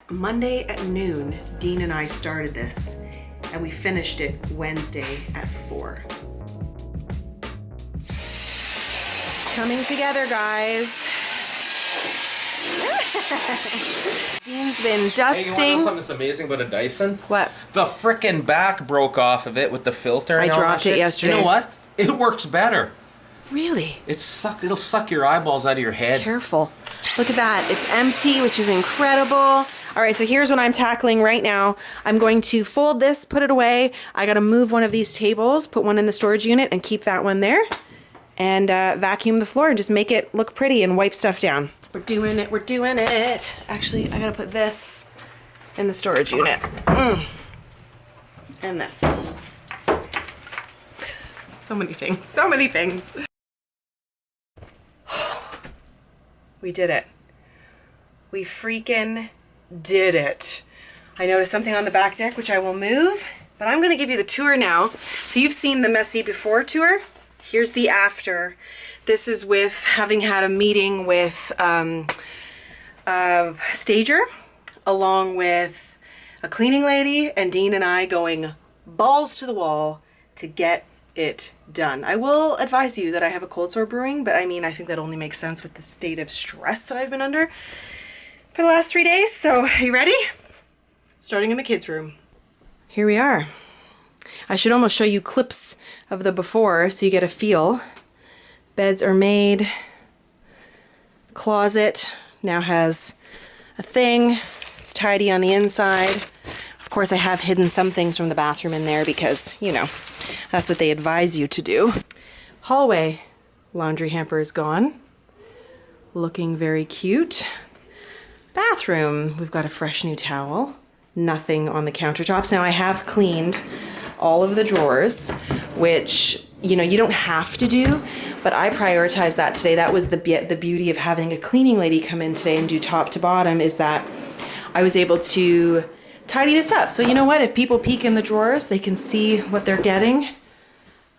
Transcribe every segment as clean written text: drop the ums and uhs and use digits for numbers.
Monday at noon, Dean and I started this, and we finished it Wednesday at 4. Coming together, guys. Dean's been dusting. Hey, you wanna know something that's amazing about a Dyson? What? The frickin' back broke off of it with the filter. I dropped it yesterday. You know what? It works better. Really? It'll suck your eyeballs out of your head. Careful. Look at that. It's empty, which is incredible. All right, so here's what I'm tackling right now. I'm going to fold this, put it away. I gotta move one of these tables, put one in the storage unit, and keep that one there. And vacuum the floor and just make it look pretty and wipe stuff down. We're doing it, we're doing it. Actually, I gotta put this in the storage unit. And this. So many things, so many things. We did it. We freaking did it. I noticed something on the back deck, which I will move, but I'm gonna give you the tour now. So you've seen the messy before tour. Here's the after. This is with having had a meeting with a stager, along with a cleaning lady, and Dean and I going balls to the wall to get it done. I will advise you that I have a cold sore brewing, but I mean, I think that only makes sense with the state of stress that I've been under for the last 3 days. So, are you ready? Starting in the kids' room. Here we are. I should almost show you clips of the before so you get a feel. Beds are made. Closet now has a thing. It's tidy on the inside. Of course, I have hidden some things from the bathroom in there because, you know, that's what they advise you to do. Hallway. Laundry hamper is gone. Looking very cute. Bathroom. We've got a fresh new towel. Nothing on the countertops. Now, I have cleaned all of the drawers, which, you know, you don't have to do, but I prioritized that today. That was the beauty of having a cleaning lady come in today and do top to bottom, is that I was able to tidy this up. So you know what? If people peek in the drawers, they can see what they're getting.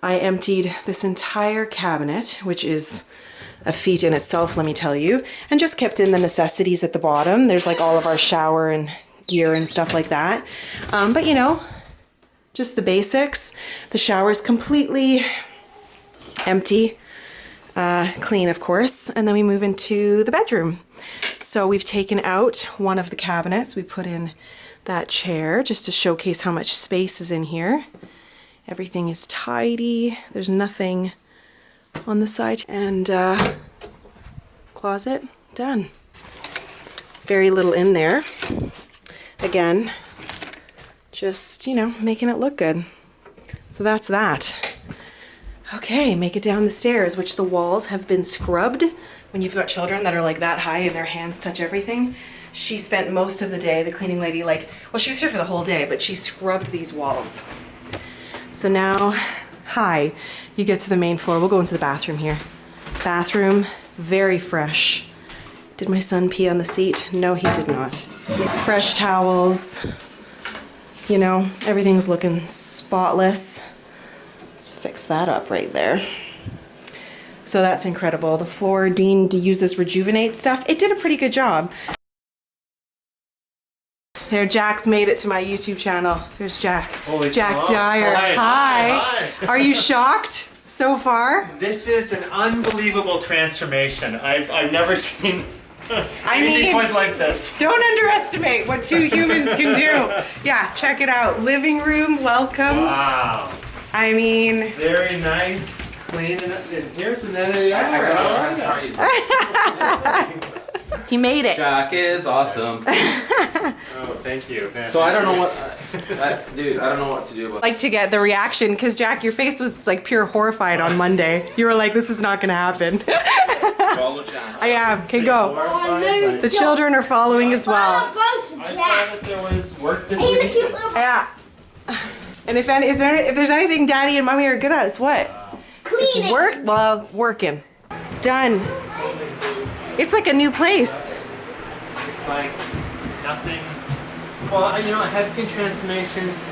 I emptied this entire cabinet, which is a feat in itself, let me tell you, and just kept in the necessities at the bottom. There's like all of our shower and gear and stuff like that. But you know, just the basics. The shower is completely empty, clean of course, and then we move into the bedroom. So we've taken out one of the cabinets. We put in that chair just to showcase how much space is in here. Everything is tidy. There's nothing on the side. And closet, done. Very little in there. Again, just, you know, making it look good. So that's that. Okay, make it down the stairs, which the walls have been scrubbed. When you've got children that are like that high and their hands touch everything, she spent most of the day, the cleaning lady, like, well, she was here for the whole day, but she scrubbed these walls. So now, hi, you get to the main floor. We'll go into the bathroom here. Bathroom, very fresh. Did my son pee on the seat? No, he did not. Fresh towels. You know, everything's looking spotless. Let's fix that up right there. So that's incredible. The floor, Dean used this Rejuvenate stuff. It did a pretty good job. There, Jack's made it to my YouTube channel. There's Jack. Holy Jack cow. Dyer. Hi. Hi. Are you shocked so far? This is an unbelievable transformation. I've never seen anything quite like this. Don't underestimate what two humans can do. Yeah, check it out. Living room, welcome. Wow. I mean, very nice, clean, and here's another hour. he made it. Jack is awesome. Oh, thank you. So I don't know what, dude, I don't know what to do about Like to get the reaction, because Jack, your face was like pure horrified on Monday. You were like, this is not gonna happen. Follow Jack. I am. Okay, go. Horrified, The children are following as well. I saw that there was work that He's a was cute little Yeah. And if there's anything Daddy and Mommy are good at, it's what? cleaning. Work? Well, working. It's done. It's like a new place. It's like nothing. Well, you know, I have seen transformations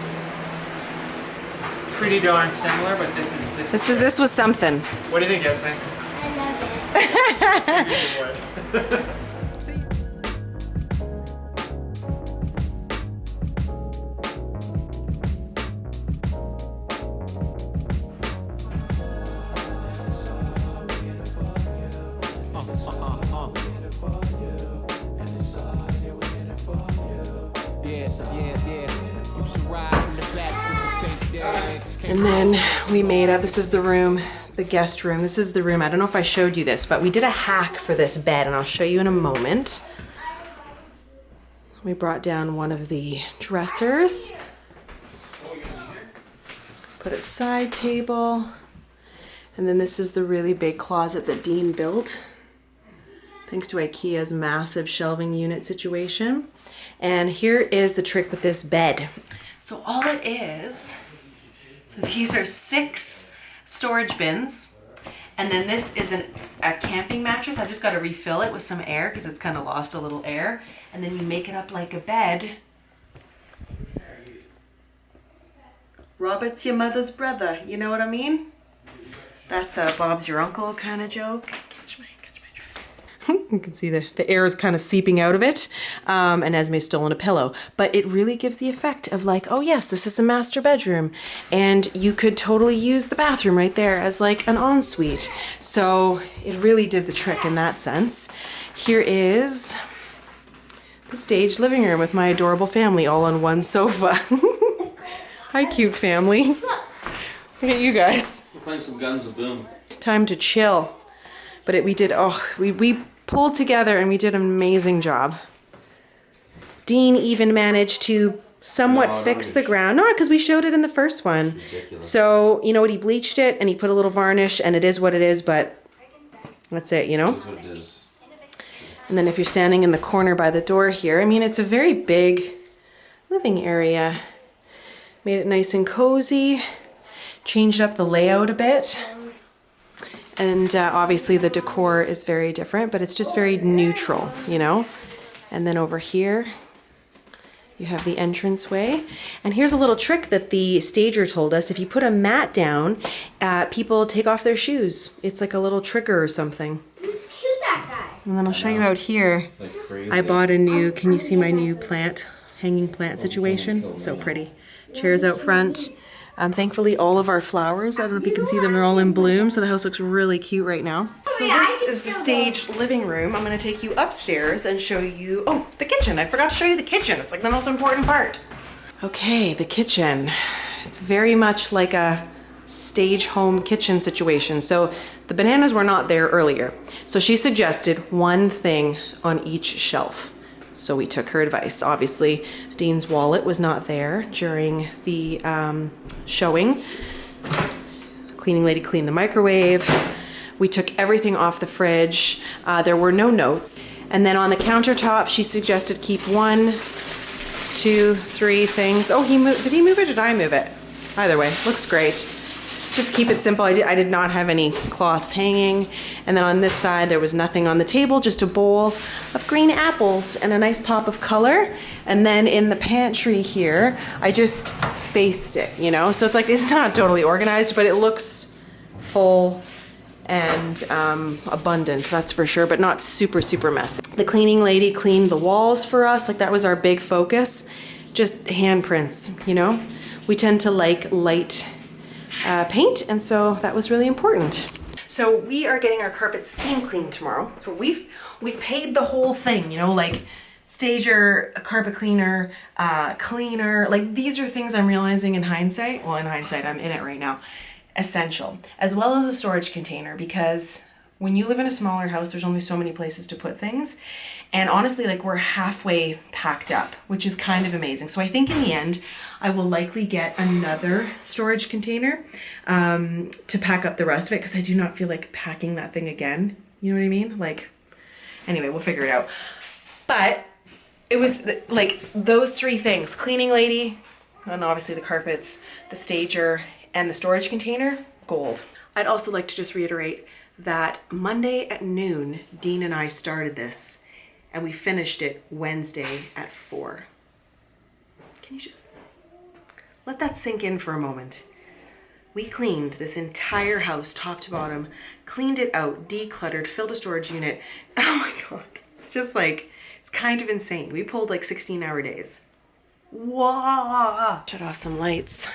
pretty darn similar, but This was something. What do you think, Yasmin? I love it. What? And then we made up, this is the room, the guest room. This is the room, I don't know if I showed you this, but we did a hack for this bed and I'll show you in a moment. We brought down one of the dressers, put a side table, and then this is the really big closet that Dean built, thanks to IKEA's massive shelving unit situation. And here is the trick with this bed. So all it is, so these are 6 storage bins, and then this is a camping mattress. I've just got to refill it with some air because it's kind of lost a little air. And then you make it up like a bed. Robert's your mother's brother, you know what I mean? That's a Bob's your uncle kind of joke. Catch my drift. You can see the air is kind of seeping out of it. And Esme's still on a pillow. But it really gives the effect of like, oh yes, this is a master bedroom. And you could totally use the bathroom right there as like an ensuite. So it really did the trick in that sense. Here is the staged living room with my adorable family all on one sofa. Hi, cute family. Look at you guys. We're playing some Guns of Boom. Time to chill. But we pulled together and we did an amazing job. Dean even managed to somewhat fix the ground. No, because we showed it in the first one. Ridiculous. So, you know what, he bleached it and he put a little varnish and it is what it is, but that's it, you know? That's what it is. And then if you're standing in the corner by the door here, I mean, it's a very big living area. Made it nice and cozy, changed up the layout a bit. And obviously the decor is very different, but it's just very neutral, you know? And then over here, you have the entranceway. And here's a little trick that the stager told us. If you put a mat down, people take off their shoes. It's like a little trigger or something. And then I'll show you out here. I bought a new, can you see my new plant, hanging plant situation? It's so pretty. Chairs out front. Thankfully all of our flowers, I don't know if you can see them, they're all in bloom, so the house looks really cute right now. So this is the staged living room. I'm gonna take you upstairs and show you, oh, the kitchen. I forgot to show you the kitchen. It's like the most important part. Okay, the kitchen. It's very much like a stage home kitchen situation. So the bananas were not there earlier. So she suggested one thing on each shelf. So we took her advice. Obviously, Dean's wallet was not there during the showing. The cleaning lady cleaned the microwave. We took everything off the fridge. There were no notes. And then on the countertop, she suggested keep 1, 2, 3 things. Oh, did he move it or did I move it? Either way, looks great. Just keep it simple. I did not have any cloths hanging. And then on this side, there was nothing on the table, just a bowl of green apples and a nice pop of color. And then in the pantry here, I just faced it, you know? So it's like, it's not totally organized, but it looks full and abundant, that's for sure, but not super, super messy. The cleaning lady cleaned the walls for us. Like that was our big focus. Just handprints, you know? We tend to like light paint, and so that was really important. So we are getting our carpets steam cleaned tomorrow. So we've paid the whole thing, you know, like stager, a carpet cleaner, cleaner. Like these are things I'm realizing in hindsight. Well, in hindsight, I'm in it right now. Essential, as well as a storage container, because when you live in a smaller house, there's only so many places to put things. And honestly, like we're halfway packed up, which is kind of amazing. So I think in the end, I will likely get another storage container to pack up the rest of it, because I do not feel like packing that thing again. You know what I mean? Like, anyway, we'll figure it out. But it was like those 3 things, cleaning lady, and obviously the carpets, the stager, and the storage container, gold. I'd also like to just reiterate that Monday at noon, Dean and I started this, and we finished it Wednesday at 4. Can you just let that sink in for a moment? We cleaned this entire house, top to bottom, cleaned it out, decluttered, filled a storage unit. Oh my God, it's just like, it's kind of insane. We pulled like 16-hour days. Whoa! Shut off some lights.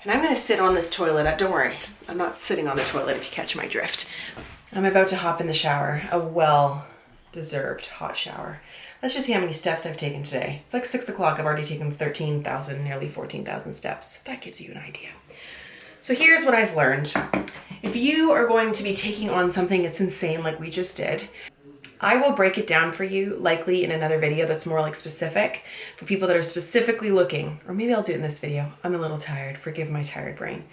And I'm gonna sit on this toilet. Don't worry, I'm not sitting on the toilet if you catch my drift. I'm about to hop in the shower, a well-deserved hot shower. Let's just see how many steps I've taken today. It's like 6 o'clock. I've already taken 13,000, nearly 14,000 steps. That gives you an idea. So here's what I've learned. If you are going to be taking on something that's insane like we just did, I will break it down for you likely in another video that's more like specific for people that are specifically looking, or maybe I'll do it in this video. I'm a little tired, forgive my tired brain.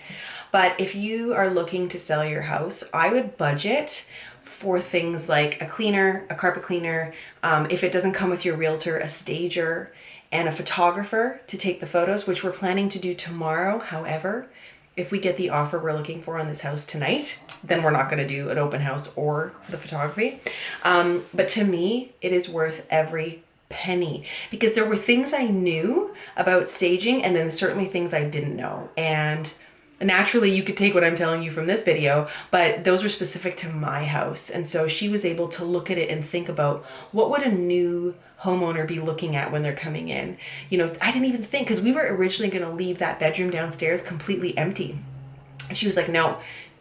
But if you are looking to sell your house, I would budget for things like a cleaner, a carpet cleaner, if it doesn't come with your realtor, a stager, and a photographer to take the photos, which we're planning to do tomorrow. However, if we get the offer we're looking for on this house tonight, then we're not going to do an open house or the photography. But to me, it is worth every penny, because there were things I knew about staging and then certainly things I didn't know. And naturally, you could take what I'm telling you from this video, but those are specific to my house. And so she was able to look at it and think about, what would a new homeowner be looking at when they're coming in? You know, I didn't even think, because we were originally going to leave that bedroom downstairs completely empty. And she was like, no,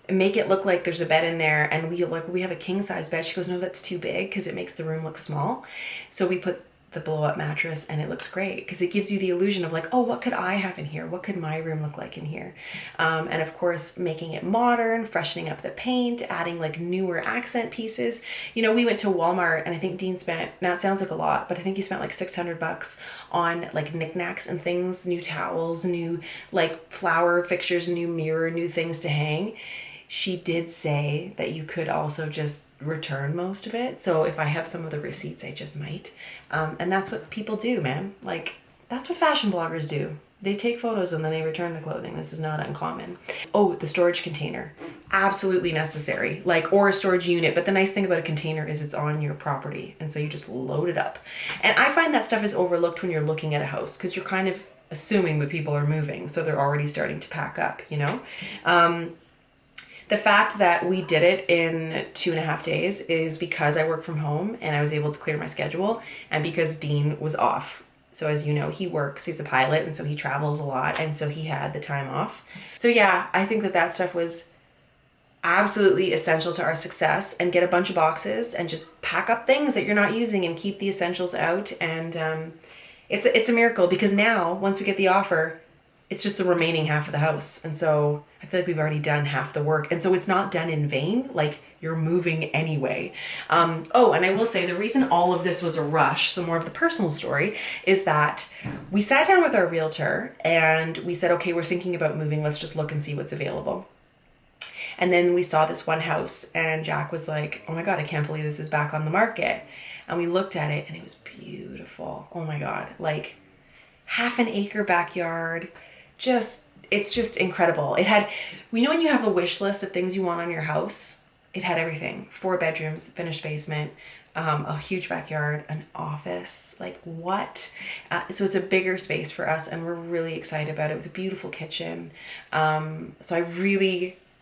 make it look like there's a bed in there. And we have a king size bed. She goes, no, that's too big because it makes the room look small. So we put the blow up mattress and it looks great because it gives you the illusion of like, oh, what could I have in here? What could my room look like in here? And of course, making it modern, freshening up the paint, adding like newer accent pieces. You know, we went to Walmart and I think Dean spent, now it sounds like a lot, but I think he spent like $600 on like knickknacks and things, new towels, new like flower fixtures, new mirror, new things to hang. She did say that you could also just return most of it. So if I have some of the receipts, I just might. And that's what people do, man. Like, that's what fashion bloggers do. They take photos and then they return the clothing. This is not uncommon. Oh, the storage container. Absolutely necessary. Like, or a storage unit. But the nice thing about a container is it's on your property. And so you just load it up. And I find that stuff is overlooked when you're looking at a house because you're kind of assuming the people are moving. So they're already starting to pack up, you know? The fact that we did it in 2.5 days is because I work from home and I was able to clear my schedule, and because Dean was off. So as you know, he works, he's a pilot, and so he travels a lot, and so he had the time off. So yeah, I think that stuff was absolutely essential to our success. And get a bunch of boxes and just pack up things that you're not using and keep the essentials out. And it's a miracle because now, once we get the offer, it's just the remaining half of the house. And so I feel like we've already done half the work. And so it's not done in vain. Like, you're moving anyway. Oh, and I will say the reason all of this was a rush, so more of the personal story, is that we sat down with our realtor and we said, okay, we're thinking about moving. Let's just look and see what's available. And then we saw this one house and Jack was like, oh my God, I can't believe this is back on the market. And we looked at it and it was beautiful. Oh my God, like half an acre backyard. It's just incredible. It had, when you have a wish list of things you want on your house, it had everything. 4 bedrooms, finished basement, a huge backyard, an office, like what? So it's a bigger space for us and we're really excited about it with a beautiful kitchen. So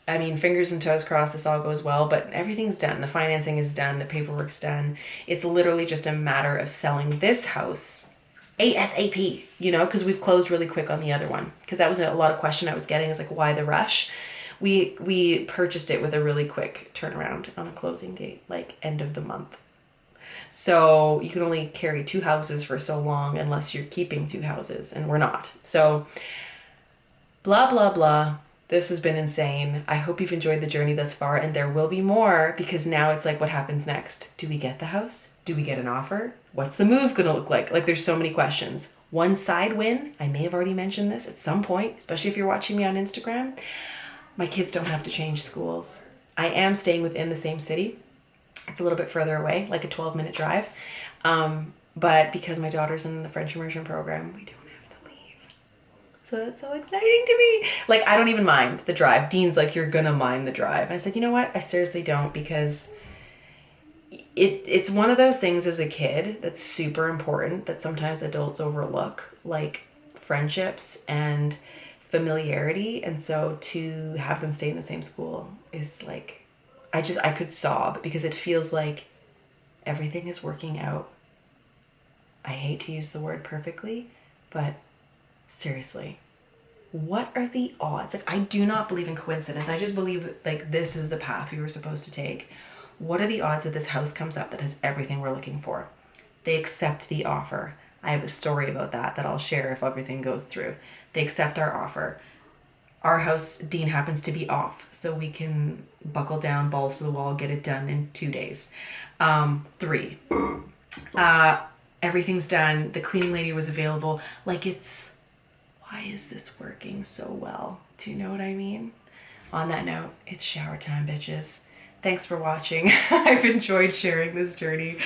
I mean, fingers and toes crossed this all goes well, but everything's done. The financing is done. The paperwork's done. It's literally just a matter of selling this house ASAP, you know, because we've closed really quick on the other one. Because that was a lot of question I was getting, is like, why the rush? We purchased it with a really quick turnaround on a closing date, like end of the month. So you can only carry 2 houses for so long unless you're keeping 2 houses, and we're not. So blah, blah, blah. This has been insane. I hope you've enjoyed the journey thus far, and there will be more, because now it's like, what happens next? Do we get the house? Do we get an offer? What's the move going to look like? Like, there's so many questions. One side win, I may have already mentioned this at some point, especially if you're watching me on Instagram. My kids don't have to change schools. I am staying within the same city. It's a little bit further away, like a 12-minute drive. But because my daughter's in the French immersion program, we don't have to leave. So that's so exciting to me. Like, I don't even mind the drive. Dean's like, you're gonna mind the drive. And I said, you know what? I seriously don't, because it's one of those things as a kid that's super important that sometimes adults overlook, like friendships and familiarity. And so to have them stay in the same school is like, I could sob, because it feels like everything is working out. I hate to use the word perfectly, but seriously, what are the odds? Like, I do not believe in coincidence. I just believe like this is the path we were supposed to take. What are the odds that this house comes up that has everything we're looking for? They accept the offer. I have a story about that I'll share if everything goes through. They accept our offer. Our house, Dean happens to be off, so we can buckle down, balls to the wall, get it done in 2 days. 3, everything's done. The cleaning lady was available. Like, why is this working so well? Do you know what I mean? On that note, it's shower time, bitches. Thanks for watching. I've enjoyed sharing this journey.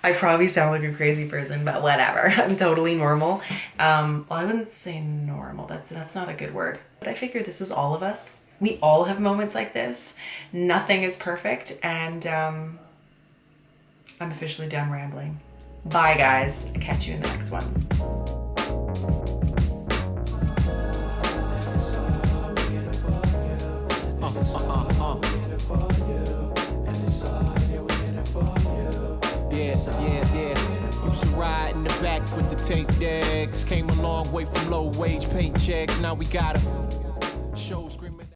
I probably sound like a crazy person, but whatever. I'm totally normal. Well, I wouldn't say normal. That's not a good word. But I figure this is all of us. We all have moments like this. Nothing is perfect, and I'm officially done rambling. Bye, guys. I'll catch you in the next one. Yeah. Used to ride in the back with the tape decks. Came a long way from low wage paychecks. Now we got a show screaming.